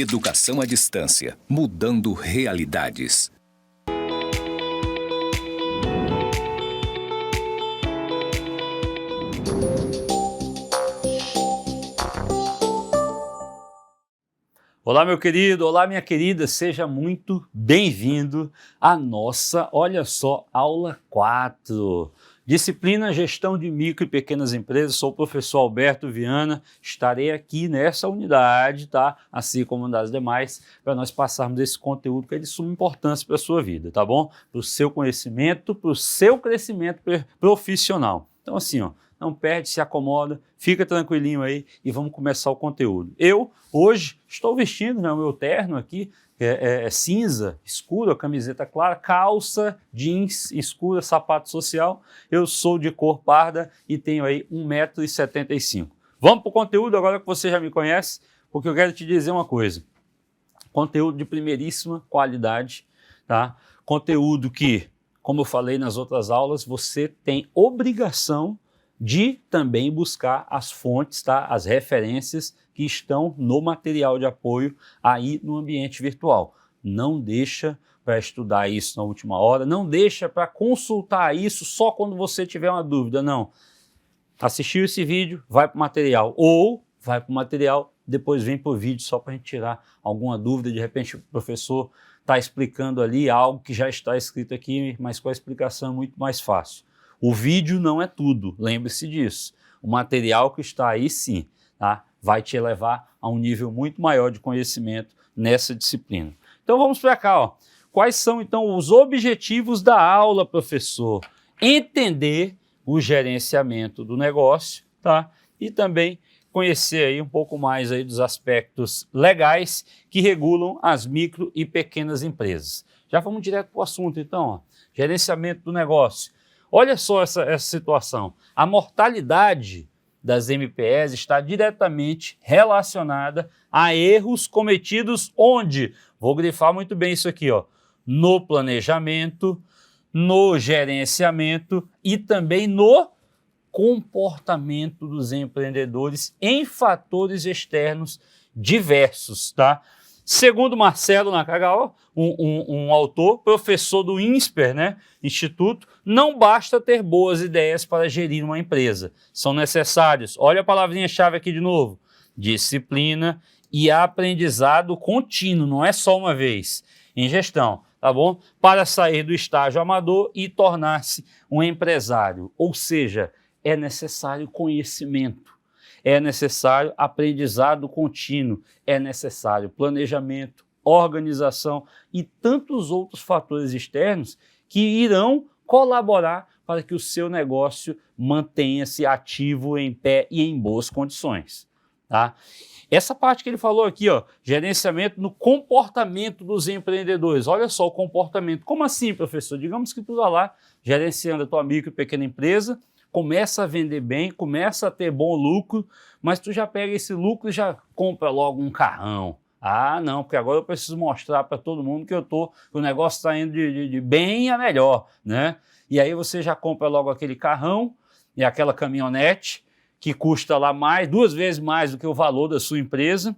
Educação à distância, mudando realidades. Olá, meu querido, olá, minha querida, seja muito bem-vindo à nossa, olha só, aula 4. Disciplina Gestão de Micro e Pequenas Empresas. Sou o professor Alberto Viana, estarei aqui nessa unidade, tá? Assim como das demais, para nós passarmos esse conteúdo que é de suma importância para a sua vida, tá bom? Para o seu conhecimento, para o seu crescimento profissional. Então assim, ó, não perde, se acomoda, fica tranquilinho aí e vamos começar o conteúdo. Eu, hoje, estou vestindo, né, o meu terno aqui, é cinza, escuro, a camiseta clara, calça, jeans escura, sapato social. Eu sou de cor parda e tenho aí 1,75 m. Vamos para o conteúdo agora que você já me conhece, porque eu quero te dizer uma coisa. Conteúdo de primeiríssima qualidade, tá? Conteúdo que, como eu falei nas outras aulas, você tem obrigação de também buscar as fontes, tá? As referências que estão no material de apoio aí no ambiente virtual. Não deixa para estudar isso na última hora, não deixa para consultar isso só quando você tiver uma dúvida, não. Assistiu esse vídeo, vai para o material, ou vai para o material, depois vem para o vídeo só para a gente tirar alguma dúvida, de repente o professor está explicando ali algo que já está escrito aqui, mas com a explicação é muito mais fácil. O vídeo não é tudo, lembre-se disso. O material que está aí, sim, tá? Vai te levar a um nível muito maior de conhecimento nessa disciplina. Então vamos para cá, ó. Quais são então os objetivos da aula, professor? Entender o gerenciamento do negócio, tá? E também conhecer aí um pouco mais aí dos aspectos legais que regulam as micro e pequenas empresas. Já vamos direto para o assunto então, ó. Gerenciamento do negócio. Olha só essa situação. A mortalidade das MPS está diretamente relacionada a erros cometidos onde? Vou grifar muito bem isso aqui, ó. No planejamento, no gerenciamento e também no comportamento dos empreendedores em fatores externos diversos, tá? Segundo Marcelo Nakagawa, um autor, professor do INSPER, né, Instituto, não basta ter boas ideias para gerir uma empresa. São necessários, olha a palavrinha-chave aqui de novo, disciplina e aprendizado contínuo, não é só uma vez, em gestão, tá bom? Para sair do estágio amador e tornar-se um empresário, ou seja, é necessário conhecimento. É necessário aprendizado contínuo, é necessário planejamento, organização e tantos outros fatores externos que irão colaborar para que o seu negócio mantenha-se ativo, em pé e em boas condições, tá? Essa parte que ele falou aqui, ó, gerenciamento no comportamento dos empreendedores. Olha só o comportamento. Como assim, professor? Digamos que tu está lá gerenciando a tua micro e pequena empresa, começa a vender bem, começa a ter bom lucro, mas tu já pega esse lucro e já compra logo um carrão. Ah, não, porque agora eu preciso mostrar para todo mundo que o negócio está indo de bem a melhor, né? E aí você já compra logo aquele carrão e aquela caminhonete que custa lá mais, 2 vezes mais do que o valor da sua empresa,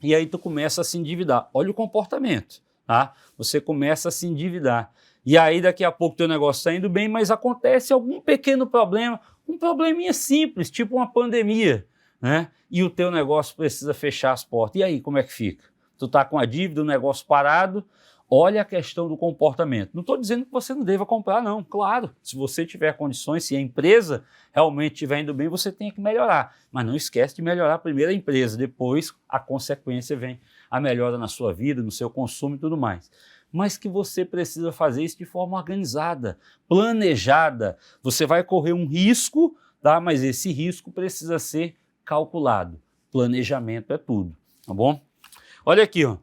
e aí tu começa a se endividar. Olha o comportamento, tá? Você começa a se endividar. E aí daqui a pouco teu negócio está indo bem, mas acontece algum pequeno problema, um probleminha simples, tipo uma pandemia, né? E o teu negócio precisa fechar as portas. E aí, como é que fica? Tu está com a dívida, o negócio parado, olha a questão do comportamento. Não estou dizendo que você não deva comprar, não. Claro, se você tiver condições, se a empresa realmente estiver indo bem, você tem que melhorar. Mas não esquece de melhorar primeiro a empresa, depois a consequência vem a melhora na sua vida, no seu consumo e tudo mais. Mas que você precisa fazer isso de forma organizada, planejada. Você vai correr um risco, tá? Mas esse risco precisa ser calculado. Planejamento é tudo, tá bom? Olha aqui, ó.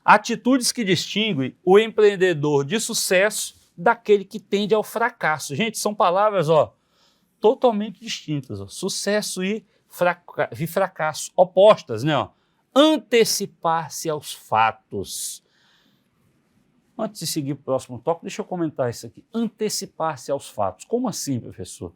Atitudes que distinguem o empreendedor de sucesso daquele que tende ao fracasso. Gente, são palavras, ó, totalmente distintas, ó. Sucesso e fracasso, opostas, né? Ó. Antecipar-se aos fatos. Antes de seguir para o próximo tópico, deixa eu comentar isso aqui. Antecipar-se aos fatos. Como assim, professor?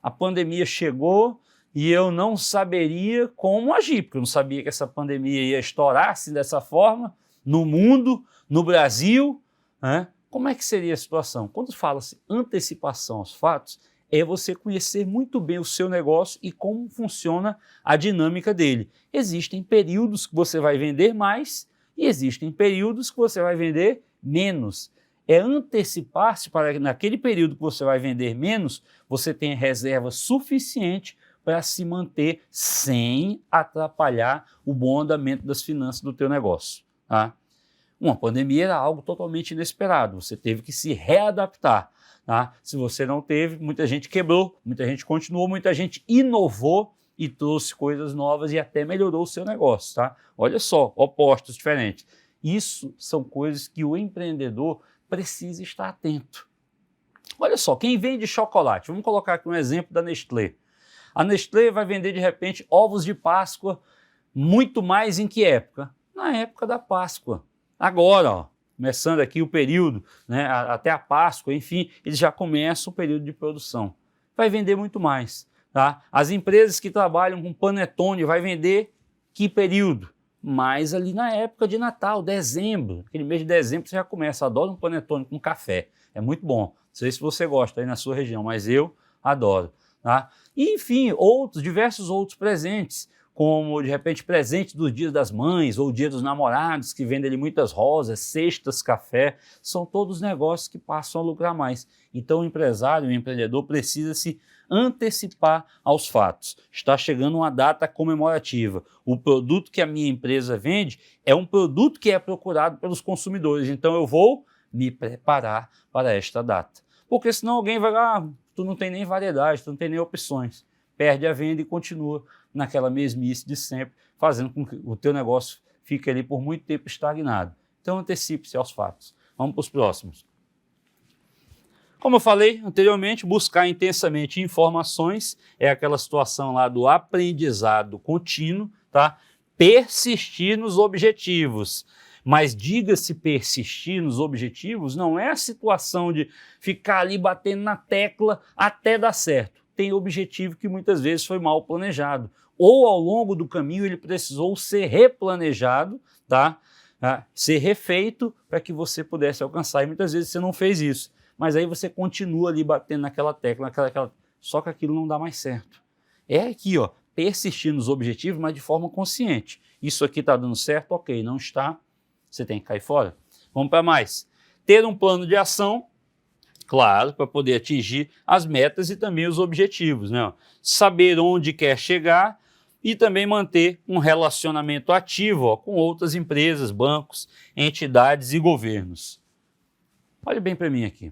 A pandemia chegou e eu não saberia como agir, porque eu não sabia que essa pandemia ia estourar assim dessa forma, no mundo, no Brasil, né? Como é que seria a situação? Quando fala-se antecipação aos fatos, é você conhecer muito bem o seu negócio e como funciona a dinâmica dele. Existem períodos que você vai vender mais e existem períodos que você vai vender menos. É antecipar-se para que naquele período que você vai vender menos, você tenha reserva suficiente para se manter sem atrapalhar o bom andamento das finanças do teu negócio. Tá? Uma pandemia era algo totalmente inesperado, você teve que se readaptar. Tá? Se você não teve, muita gente quebrou, muita gente continuou, muita gente inovou e trouxe coisas novas e até melhorou o seu negócio. Tá? Olha só, opostos diferentes. Isso são coisas que o empreendedor precisa estar atento. Olha só, quem vende chocolate, vamos colocar aqui um exemplo da Nestlé. A Nestlé vai vender de repente ovos de Páscoa muito mais em que época? Na época da Páscoa. Agora, ó, começando aqui o período, né, até a Páscoa, enfim, eles já começam o período de produção. Vai vender muito mais. Tá? As empresas que trabalham com panetone vai vender que período? Mais ali na época de Natal, dezembro. Aquele mês de dezembro você já começa. Adoro um panetone com café. É muito bom. Não sei se você gosta aí na sua região, mas eu adoro. Tá? E, enfim, diversos outros presentes, como de repente presente dos dias das mães ou dia dos namorados, que vendem ali muitas rosas, cestas, café, são todos negócios que passam a lucrar mais. Então o empresário, o empreendedor precisa se antecipar aos fatos. Está chegando uma data comemorativa. O produto que a minha empresa vende é um produto que é procurado pelos consumidores, então eu vou me preparar para esta data. Porque senão alguém vai lá, tu não tem nem variedade, tu não tem nem opções. Perde a venda e continua naquela mesmice de sempre, fazendo com que o teu negócio fique ali por muito tempo estagnado. Então antecipe-se aos fatos. Vamos para os próximos. Como eu falei anteriormente, buscar intensamente informações é aquela situação lá do aprendizado contínuo, tá? Persistir nos objetivos. Mas diga-se persistir nos objetivos não é a situação de ficar ali batendo na tecla até dar certo. Tem objetivo que muitas vezes foi mal planejado. Ou ao longo do caminho ele precisou ser replanejado, tá? Ser refeito para que você pudesse alcançar. E muitas vezes você não fez isso. Mas aí você continua ali batendo naquela tecla, só que aquilo não dá mais certo. É aqui, ó, persistir nos objetivos, mas de forma consciente. Isso aqui está dando certo? Ok, não está, você tem que cair fora. Vamos para mais. Ter um plano de ação, claro, para poder atingir as metas e também os objetivos, né? Saber onde quer chegar e também manter um relacionamento ativo, ó, com outras empresas, bancos, entidades e governos. Olhe bem para mim aqui.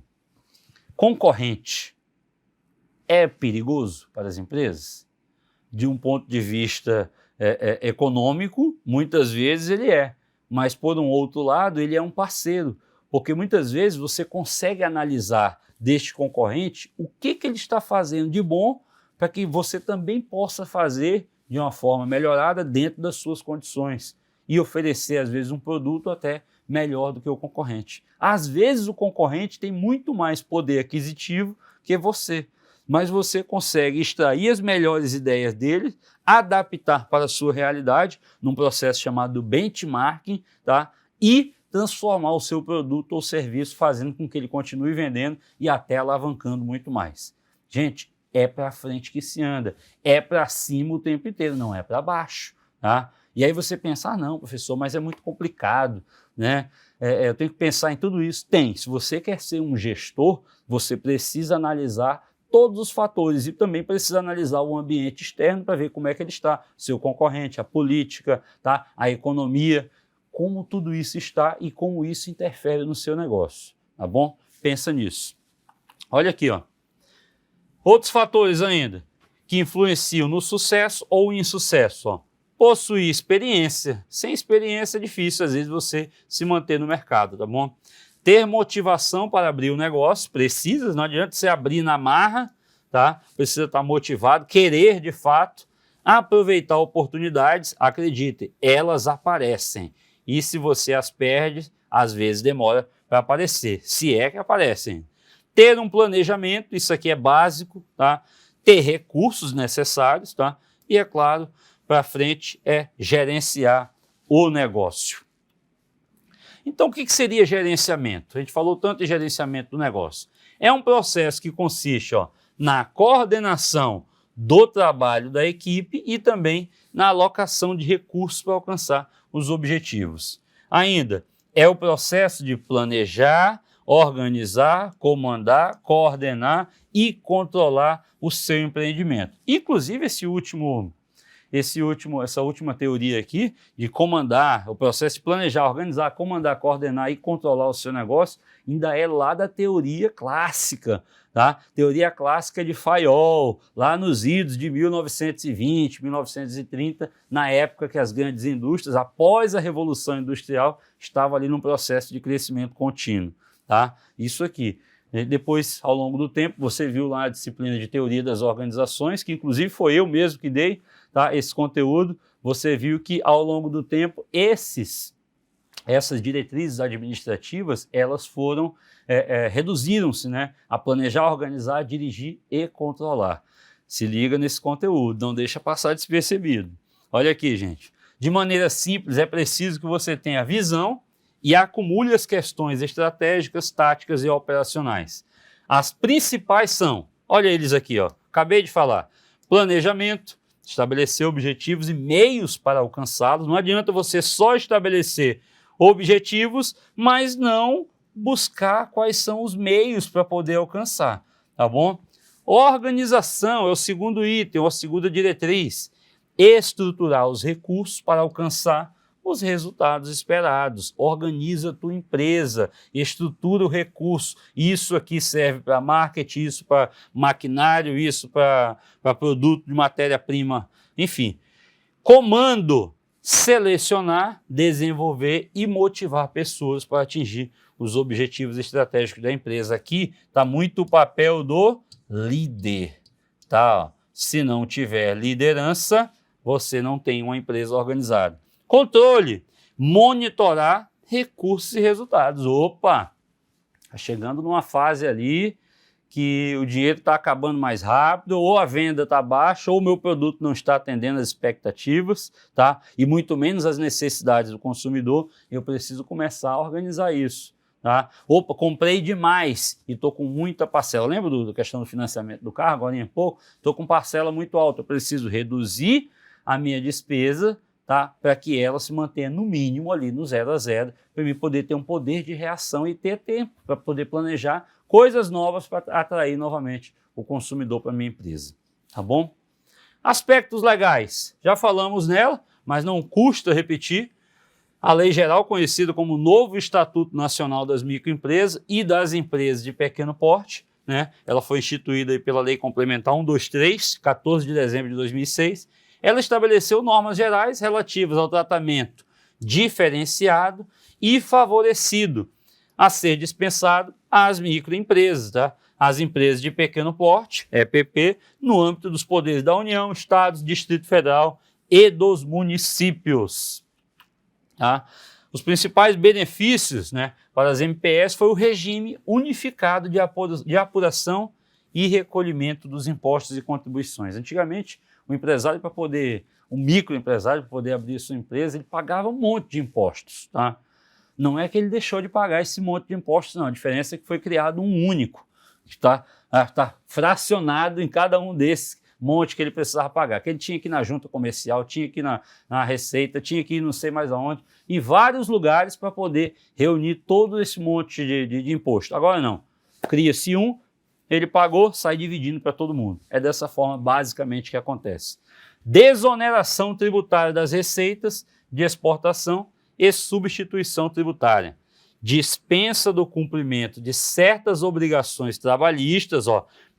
Concorrente é perigoso para as empresas? De um ponto de vista econômico, muitas vezes ele é, mas por um outro lado ele é um parceiro, porque muitas vezes você consegue analisar deste concorrente o que ele está fazendo de bom para que você também possa fazer de uma forma melhorada dentro das suas condições e oferecer às vezes um produto até melhor do que o concorrente. Às vezes o concorrente tem muito mais poder aquisitivo que você, mas você consegue extrair as melhores ideias dele, adaptar para a sua realidade, num processo chamado benchmarking, tá? E transformar o seu produto ou serviço, fazendo com que ele continue vendendo e até alavancando muito mais. Gente, é para frente que se anda, é para cima o tempo inteiro, não é para baixo, tá? E aí você pensa, não, professor, mas é muito complicado, né? Eu tenho que pensar em tudo isso. Tem. Se você quer ser um gestor, você precisa analisar todos os fatores e também precisa analisar o ambiente externo para ver como é que ele está, seu concorrente, a política, tá? A economia, como tudo isso está e como isso interfere no seu negócio, tá bom? Pensa nisso. Olha aqui, ó. Outros fatores ainda que influenciam no sucesso ou insucesso, ó. Possuir experiência. Sem experiência é difícil, às vezes, você se manter no mercado, tá bom? Ter motivação para abrir o negócio, precisa, não adianta você abrir na marra, tá? Precisa estar motivado, querer de fato, aproveitar oportunidades, acredite, elas aparecem. E se você as perde, às vezes demora para aparecer, se é que aparecem. Ter um planejamento, isso aqui é básico, tá? ter recursos necessários, tá? E, é claro, para frente é gerenciar o negócio. Então, o que seria gerenciamento? A gente falou tanto em gerenciamento do negócio. É um processo que consiste na coordenação do trabalho da equipe e também na alocação de recursos para alcançar os objetivos. Ainda, é o processo de planejar, organizar, comandar, coordenar e controlar o seu empreendimento. Inclusive, essa última teoria aqui de comandar, o processo de planejar, organizar, comandar, coordenar e controlar o seu negócio, ainda é lá da teoria clássica, tá? Teoria clássica de Fayol, lá nos idos de 1920, 1930, na época que as grandes indústrias, após a Revolução Industrial, estavam ali num processo de crescimento contínuo, tá? Isso aqui. Depois, ao longo do tempo, você viu lá a disciplina de teoria das organizações, que inclusive foi eu mesmo que dei, tá, esse conteúdo. Você viu que ao longo do tempo essas diretrizes administrativas, elas foram, reduziram-se, né, a planejar, organizar, dirigir e controlar. Se liga nesse conteúdo, não deixa passar despercebido. Olha aqui, gente. De maneira simples, é preciso que você tenha visão e acumule as questões estratégicas, táticas e operacionais. As principais são, olha eles aqui, acabei de falar, planejamento, estabelecer objetivos e meios para alcançá-los. Não adianta você só estabelecer objetivos, mas não buscar quais são os meios para poder alcançar, tá bom? Organização é o segundo item, a segunda diretriz. Estruturar os recursos para alcançar os resultados esperados. Organiza a tua empresa, estrutura o recurso. Isso aqui serve para marketing, isso para maquinário, isso para produto de matéria-prima, enfim. Comando, selecionar, desenvolver e motivar pessoas para atingir os objetivos estratégicos da empresa. Aqui está muito o papel do líder, tá? Se não tiver liderança, você não tem uma empresa organizada. Controle, monitorar recursos e resultados. Opa, está chegando numa fase ali que o dinheiro está acabando mais rápido, ou a venda está baixa, ou o meu produto não está atendendo as expectativas, tá? E muito menos as necessidades do consumidor. Eu preciso começar a organizar isso, tá? Opa, comprei demais e estou com muita parcela. Lembra da questão do financiamento do carro? Agora em pouco, estou com parcela muito alta. Eu preciso reduzir a minha despesa, tá? Para que ela se mantenha no mínimo ali no 0 a 0, para eu poder ter um poder de reação e ter tempo para poder planejar coisas novas para atrair novamente o consumidor para a minha empresa, tá bom? Aspectos legais, já falamos nela, mas não custa repetir. A Lei Geral, conhecida como Novo Estatuto Nacional das Microempresas e das Empresas de Pequeno Porte, né? Ela foi instituída aí pela Lei Complementar 123, 14 de dezembro de 2006, ela estabeleceu normas gerais relativas ao tratamento diferenciado e favorecido a ser dispensado às microempresas, tá? As empresas de pequeno porte, EPP, no âmbito dos poderes da União, Estados, Distrito Federal e dos municípios. Tá? Os principais benefícios, né, para as MPS foi o regime unificado de apuração e recolhimento dos impostos e contribuições. Antigamente, o microempresário, para poder abrir sua empresa, ele pagava um monte de impostos, tá? Não é que ele deixou de pagar esse monte de impostos, não. A diferença é que foi criado um único, que está fracionado em cada um desses monte que ele precisava pagar. Que ele tinha que ir na junta comercial, tinha que ir na Receita, tinha que ir não sei mais aonde, em vários lugares para poder reunir todo esse monte de imposto. Agora não. Cria-se um, ele pagou, sai dividindo para todo mundo. É dessa forma, basicamente, que acontece. Desoneração tributária das receitas de exportação e substituição tributária. Dispensa do cumprimento de certas obrigações trabalhistas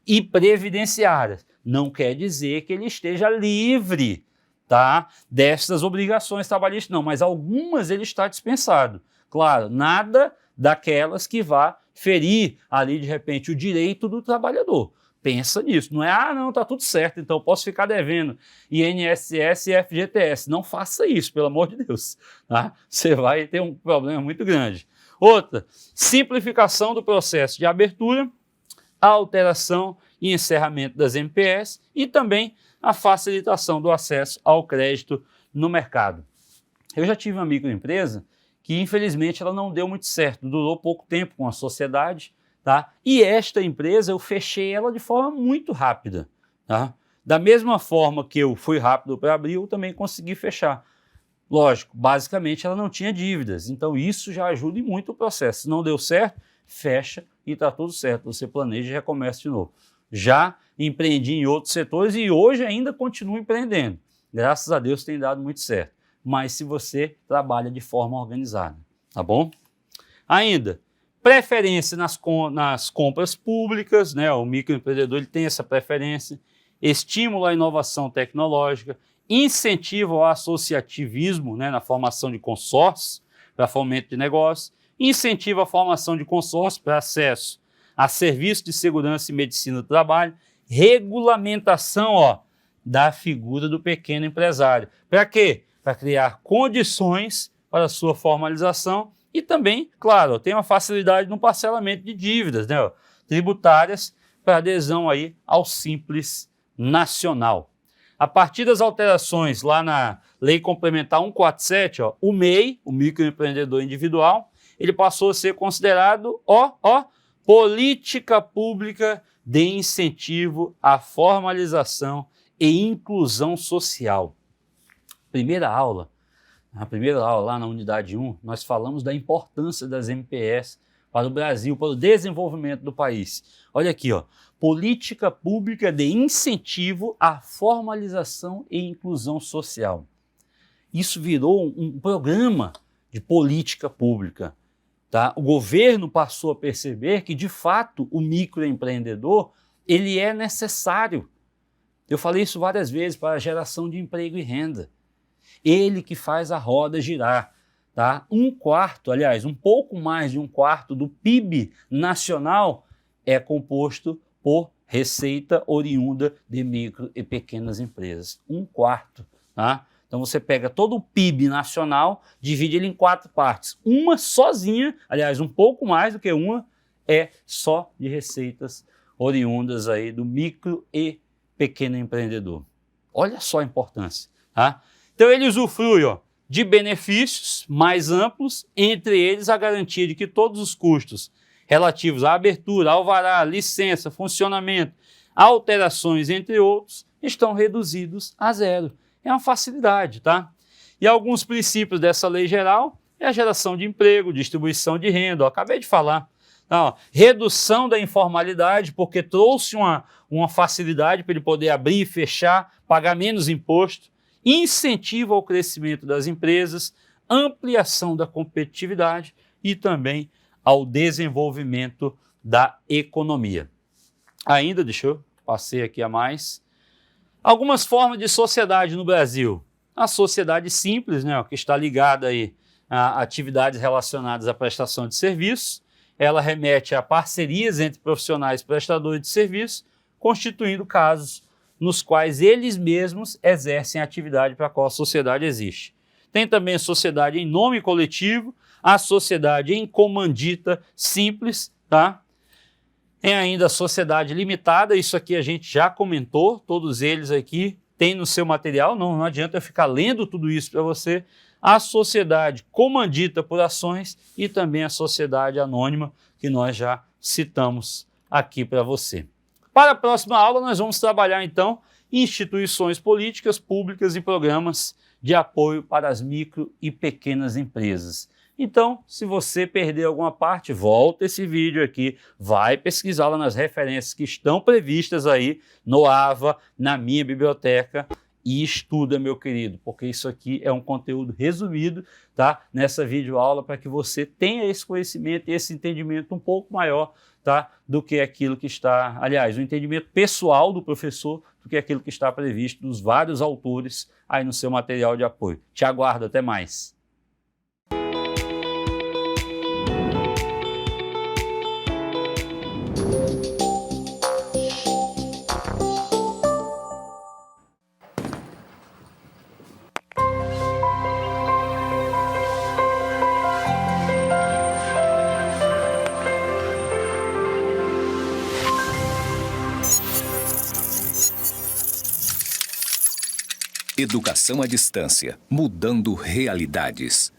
e previdenciárias. Não quer dizer que ele esteja livre, tá, dessas obrigações trabalhistas, não, mas algumas ele está dispensado. Claro, nada daquelas que vá ferir ali, de repente, o direito do trabalhador. Pensa nisso. Não é, não, tá tudo certo, então eu posso ficar devendo INSS e FGTS. Não faça isso, pelo amor de Deus. Tá? Você vai ter um problema muito grande. Outra, simplificação do processo de abertura, a alteração e encerramento das MPS e também a facilitação do acesso ao crédito no mercado. Eu já tive uma microempresa que infelizmente ela não deu muito certo, durou pouco tempo com a sociedade, tá? E esta empresa eu fechei ela de forma muito rápida, tá? Da mesma forma que eu fui rápido para abrir, eu também consegui fechar. Lógico, basicamente ela não tinha dívidas, então isso já ajuda muito o processo. Se não deu certo, fecha e está tudo certo, você planeja e recomeça de novo. Já empreendi em outros setores e hoje ainda continuo empreendendo. Graças a Deus tem dado muito certo. Mas se você trabalha de forma organizada, tá bom? Ainda, preferência nas compras públicas, né? O microempreendedor ele tem essa preferência, estímulo à inovação tecnológica, incentivo ao associativismo, né? Na formação de consórcios para fomento de negócios, incentivo à formação de consórcios para acesso a serviços de segurança e medicina do trabalho, regulamentação da figura do pequeno empresário. Para quê? Para criar condições para a sua formalização e também, claro, tem uma facilidade no parcelamento de dívidas, né, tributárias para adesão aí ao Simples Nacional. A partir das alterações lá na Lei Complementar 147, o MEI, o microempreendedor individual, ele passou a ser considerado, política pública de incentivo à formalização e inclusão social. Na primeira aula lá na unidade 1, nós falamos da importância das MPS para o Brasil, para o desenvolvimento do país. Olha aqui, política pública de incentivo à formalização e inclusão social. Isso virou um programa de política pública. Tá? O governo passou a perceber que, de fato, o microempreendedor ele é necessário. Eu falei isso várias vezes para a geração de emprego e renda. Ele que faz a roda girar. Tá? Um pouco mais de um quarto do PIB nacional é composto por receita oriunda de micro e pequenas empresas. Um quarto. Tá? Então você pega todo o PIB nacional, divide ele em 4 partes. Uma sozinha, um pouco mais do que uma, é só de receitas oriundas aí do micro e pequeno empreendedor. Olha só a importância. Tá? Então ele usufrui de benefícios mais amplos, entre eles a garantia de que todos os custos relativos à abertura, alvará, licença, funcionamento, alterações, entre outros, estão reduzidos a zero. É uma facilidade, tá? E alguns princípios dessa lei geral é a geração de emprego, distribuição de renda, acabei de falar. Então, redução da informalidade, porque trouxe uma facilidade para ele poder abrir e fechar, pagar menos imposto, incentivo ao crescimento das empresas, ampliação da competitividade e também ao desenvolvimento da economia. Ainda, passei aqui a mais, algumas formas de sociedade no Brasil. A sociedade simples, né, que está ligada aí a atividades relacionadas à prestação de serviços, ela remete a parcerias entre profissionais prestadores de serviços, constituindo casos nos quais eles mesmos exercem a atividade para a qual a sociedade existe. Tem também a sociedade em nome coletivo, a sociedade em comandita simples, tá? Tem ainda a sociedade limitada, isso aqui a gente já comentou, todos eles aqui tem no seu material, não adianta eu ficar lendo tudo isso para você. A sociedade comandita por ações e também a sociedade anônima, que nós já citamos aqui para você. Para a próxima aula, nós vamos trabalhar, então, instituições políticas, públicas e programas de apoio para as micro e pequenas empresas. Então, se você perder alguma parte, volta esse vídeo aqui, vai pesquisar lá nas referências que estão previstas aí no AVA, na minha biblioteca, e estuda, meu querido, porque isso aqui é um conteúdo resumido, tá? Nessa videoaula, para que você tenha esse conhecimento e esse entendimento um pouco maior, tá? Do que aquilo que está, o entendimento pessoal do professor, do que aquilo que está previsto dos vários autores aí no seu material de apoio. Te aguardo, até mais. Educação à distância, mudando realidades.